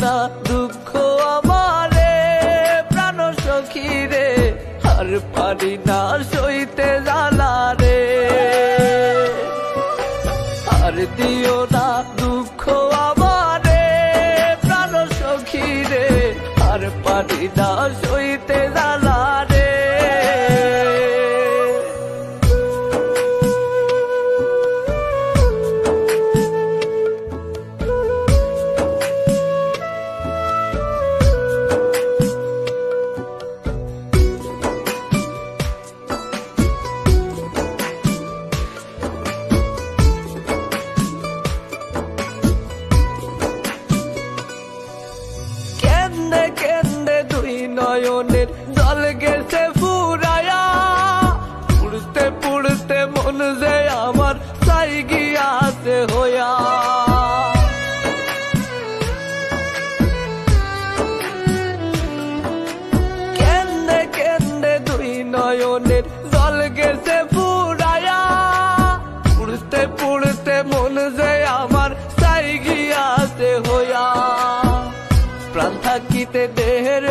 না দুঃখ আমারে প্রাণ সখী রে, আর পারি না সইতে জ্বালা রে। আর দিও না দুঃখ আমারে প্রাণ সখী রে, আর পারি না সইতে জ্বালা রে। কেন্দে কেন্দে দুই নয়নের জল গেছে ফুরায়া, পুড়তে পুড়তে মন যে আমার চাই গিয়াছে হইয়া। কেন্দে কেন্দে দুই নয়নের জল গেছে ফুরায়া, পুড়তে পুড়তে মন যে আমার চাই গিয়াছে হইয়া। প্রাণ থাকিতে দেহের